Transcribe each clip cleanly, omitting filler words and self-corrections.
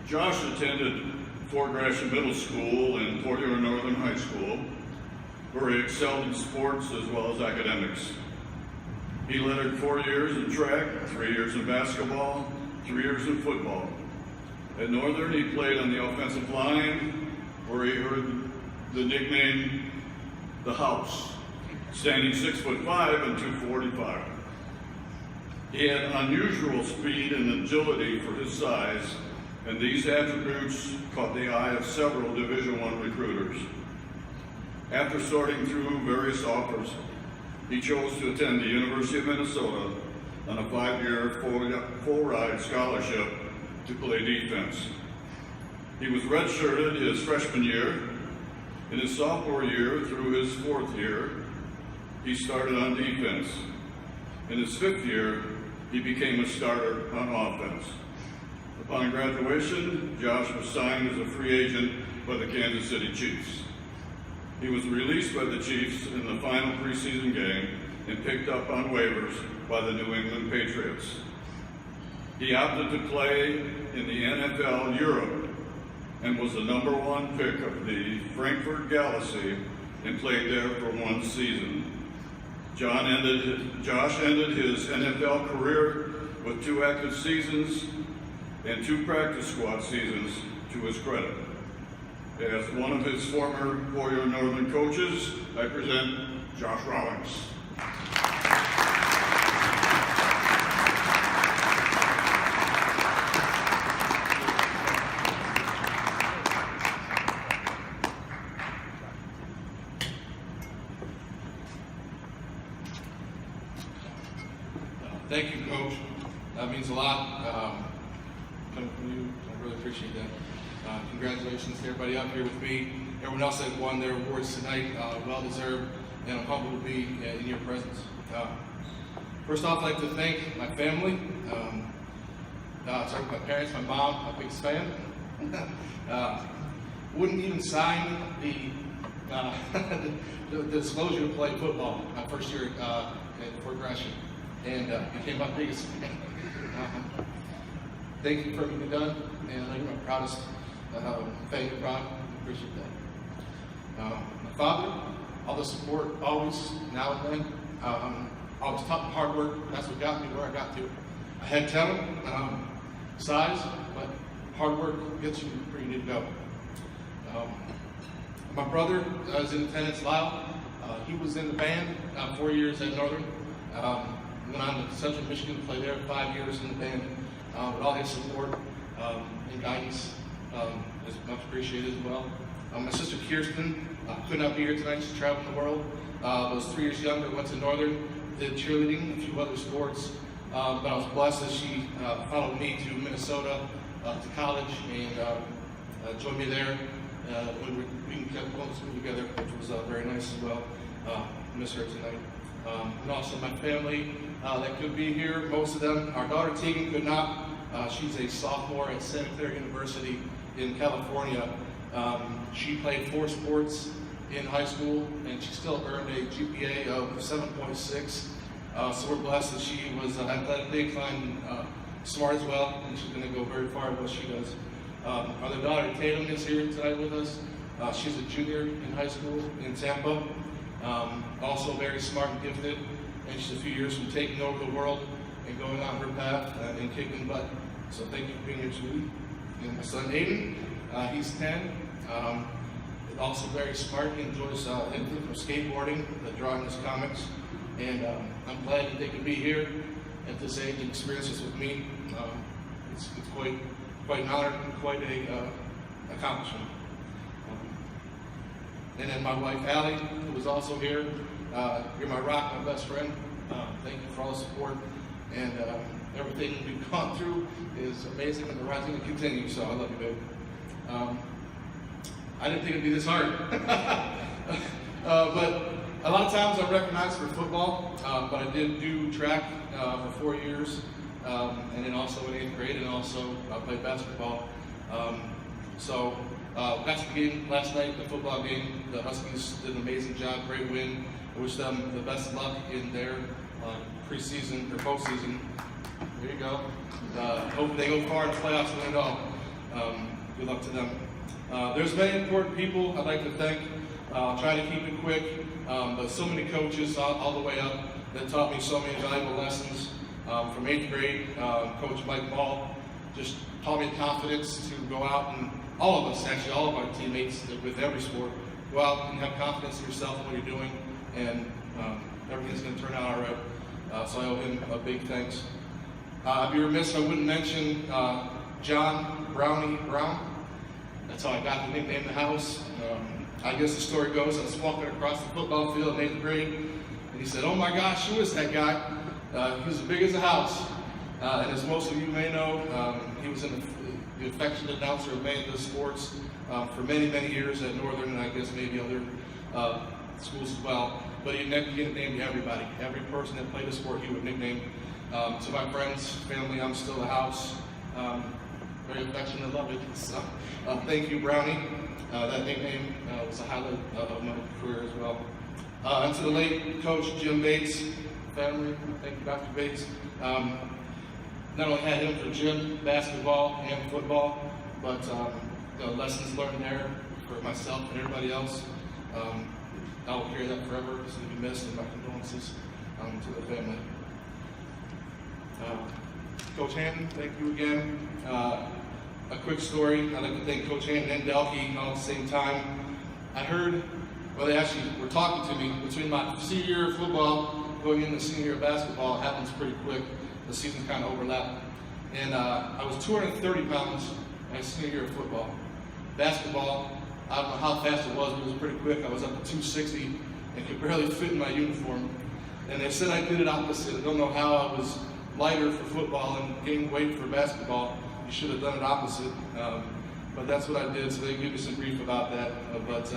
Josh attended Fort Gratiot Middle School and Fort Huron Northern High School, where he excelled in sports as well as academics. He lettered 4 years in track, 3 years in basketball, 3 years in football. At Northern, he played on the offensive line, where he earned the nickname The House, standing 6'5" and 245. He had unusual speed and agility for his size, and these attributes caught the eye of several Division I recruiters. After sorting through various offers, he chose to attend the University of Minnesota on a 5-year full-ride scholarship to play defense. He was redshirted his freshman year. In his sophomore year through his 4th year, he started on defense. In his 5th year, he became a starter on offense. Upon graduation, Josh was signed as a free agent by the Kansas City Chiefs. He was released by the Chiefs in the final preseason game and picked up on waivers by the New England Patriots. He opted to play in the NFL Europe and was the #1 pick of the Frankfurt Galaxy and played there for 1 season. Josh ended his NFL career with 2 active seasons and 2 practice squad seasons to his credit. As one of his former Fort Huron Northern coaches, I present Josh Rawlings. Thank you, Coach. That means a lot. Coming from you, I really appreciate that. Congratulations to everybody out here with me. Everyone else that won their awards tonight, well deserved, and I'm humbled to be in your presence. First off, I'd like to thank my family. Starting with my parents, my mom, my biggest fan. Wouldn't even sign the disclosure to play football my first year at Fort Gratiot, and became my biggest fan. Thank you for everything you've done, and you're my proudest fan of God. Appreciate that. My father, all the support, always, now and then. Always taught me hard work. That's what got me where I got to. I had talent, size, but hard work gets you where you need to go. My brother is in attendance, Lyle. He was in the band 4 years at Northern. Went on to Central Michigan to play there 5 years in the band. With all his support and guidance is much appreciated as well. My sister Kirsten could not be here tonight. She's traveling the world. Was 3 years younger, went to Northern, did cheerleading, a few other sports. But I was blessed that she followed me to Minnesota to college and joined me there. We kept going to school together, which was very nice as well. Miss her tonight. And also my family that could be here, most of them. Our daughter Tegan could not. She's a sophomore at Santa Clara University in California. She played 4 sports in high school, and she still earned a GPA of 7.6. So we're blessed that she was athletically inclined, smart as well, and she's going to go very far in what she does. Our other daughter Tatum is here tonight with us. She's a junior in high school in Tampa. Also very smart and gifted, and she's a few years from taking over the world and going on her path and kicking butt. So thank you for being here, sweetie. And my son Aiden, he's 10. Also very smart. He enjoys anything from skateboarding to drawing his comics. And I'm glad that they could be here at this age and experience this with me. It's quite an honor and quite a accomplishment. And then my wife Allie, who was also here. You're my rock, my best friend. Thank you for all the support, and everything we've gone through is amazing, and the rising to continue. So I love you, babe. I didn't think it'd be this hard, but a lot of times I'm recognized for football. But I did do track for 4 years, and then also in 8th grade, and also I played basketball. Got to the game last night, the football game. The Huskies did an amazing job, great win. I wish them the best luck in their preseason or postseason. There you go. Hope they go far in the playoffs and win it all. Good luck to them. There's many important people I'd like to thank. I'll try to keep it quick, but so many coaches all the way up that taught me so many valuable lessons. From 8th grade, Coach Mike Ball just taught me confidence to go out and all of us, actually all of our teammates with every sport, go out and have confidence in yourself and what you're doing, and everything's going to turn out all right. So I owe him a big thanks. I'd be remiss if I wouldn't mention John Brownie Brown. That's how I got the nickname in the house. I guess the story goes, I was walking across the football field in 8th grade, and he said, "Oh my gosh, who is that guy?" He was as big as a house. And as most of you may know, he was the affectionate announcer of many of the sports for many, many years at Northern, and I guess maybe other schools as well. But he nicknamed everybody. Every person that played a sport, he would nickname. To my friends, family, I'm still a house. Very affectionate, love it. So, thank you, Brownie. That nickname was a highlight of my career as well. And to the late Coach Jim Bates family, thank you, Dr. Bates. Not only had him for gym, basketball, and football, but the lessons learned there for myself and everybody else. I will carry that forever. This will be missed, and my condolences to the family. Coach Hanton, thank you again. A quick story. I'd like to thank Coach Hanton and Delkey all at the same time. I heard, well, they actually were talking to me between my senior year of football going into senior year of basketball. It happens pretty quick. The seasons kind of overlap. And I was 230 pounds my senior year of football. Basketball, I don't know how fast it was, but it was pretty quick. I was up to 260 and could barely fit in my uniform. And they said I did it opposite. I don't know how I was lighter for football and gained weight for basketball. You should have done it opposite. But that's what I did, so they gave me some grief about that. But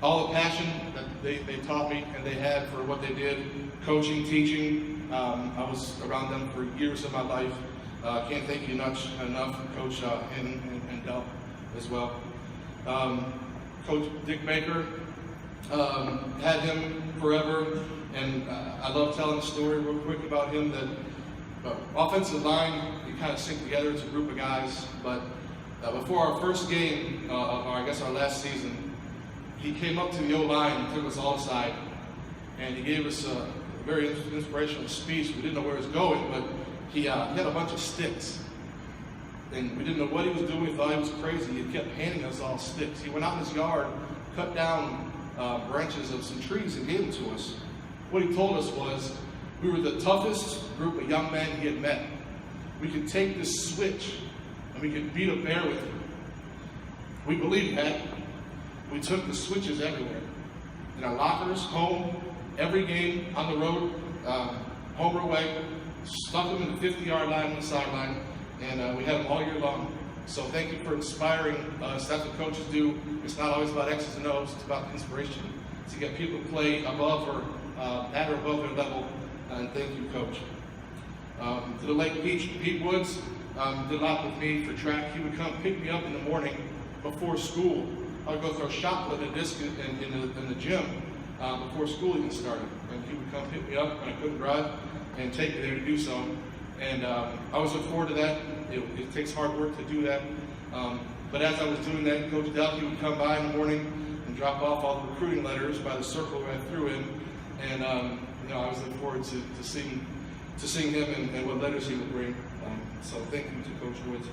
all the passion that they taught me and they had for what they did, coaching, teaching, I was around them for years of my life. Can't thank you enough, Coach Hanton and Del as well. Coach Dick Baker, had him forever, and I love telling the story real quick about him that offensive line, you kind of sync together, it's a group of guys, but before our first game, I guess our last season, he came up to the O-line and took us all aside, and he gave us a very inspirational speech. We didn't know where he was going, but he had a bunch of sticks, and we didn't know what he was doing. We thought he was crazy. He kept handing us all sticks. He went out in his yard, cut down branches of some trees and gave them to us. What he told us was, we were the toughest group of young men he had met. We could take this switch and we could beat a bear with it. We believed that. We took the switches everywhere. In our lockers, home, every game, on the road, home or away, stuck them in the 50-yard line on the sideline, and we had them all year long. So thank you for inspiring us. That's what coaches do. It's not always about X's and O's, it's about inspiration. To get people to play above or at or above their level. And thank you, Coach. To the late Pete Woods, did a lot with me for track. He would come pick me up in the morning before school. I would go throw a shot put and a disc in the gym before school even started. And he would come pick me up when I couldn't drive and take me there to do so. And I always look forward to that. It takes hard work to do that. But as I was doing that, Coach Delkey would come by in the morning and drop off all the recruiting letters by the circle I threw in. And I was looking forward to seeing him and what letters he would bring. So thank you to Coach Woods.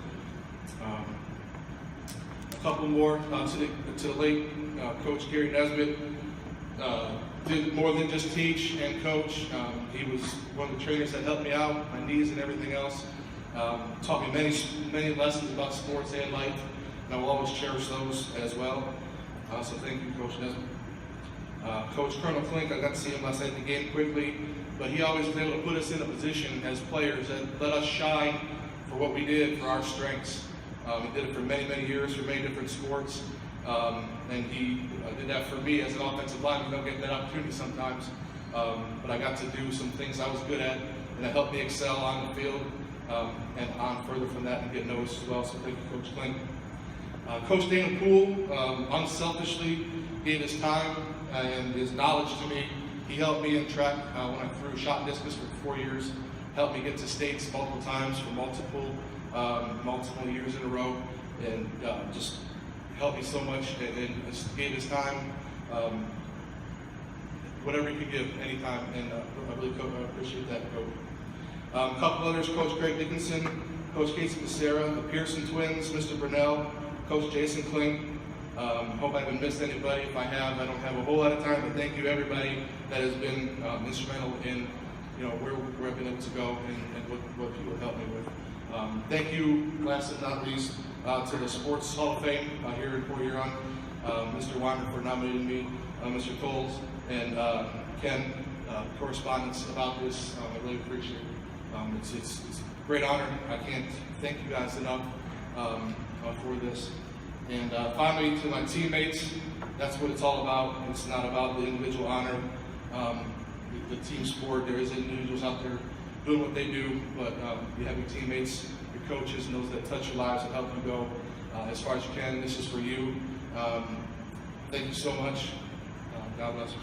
A couple more to the late Coach Gary Nesbitt. Did more than just teach and coach. He was one of the trainers that helped me out, my knees and everything else. Taught me many lessons about sports and life, and I will always cherish those as well. So thank you, Coach Nesbitt. Coach Colonel Klink, I got to see him last night in the game quickly, but he always was able to put us in a position as players that let us shine for what we did, for our strengths. He did it for many, many years for many different sports, and he did that for me as an offensive lineman. You don't get that opportunity sometimes, but I got to do some things I was good at, and it helped me excel on the field and on further from that and get noticed as well. So thank you, Coach Klink. Coach Dana Poole unselfishly gave his time and his knowledge to me. He helped me in track when I threw shot discus for 4 years, helped me get to states multiple times for multiple multiple years in a row, and just helped me so much, and just gave his time, whatever he could give, anytime, and I really appreciate that, Coach. A couple others, Coach Greg Dickinson, Coach Casey Becerra, the Pearson twins, Mr. Burnell, Coach Jason Kling. Hope I haven't missed anybody. If I have, I don't have a whole lot of time, but thank you everybody that has been instrumental in where I've been able to go and what people have helped me with. Thank you, last but not least, to the Sports Hall of Fame here in Port Huron, Mr. Weiner for nominating me, Mr. Coles, and Ken, correspondence about this. I really appreciate it. It's a great honor. I can't thank you guys enough for this. And finally, to my teammates, that's what it's all about. It's not about the individual honor, the team sport. There is individuals out there doing what they do, but you have your teammates, your coaches, and those that touch your lives and help you go as far as you can. This is for you. Thank you so much. God bless you.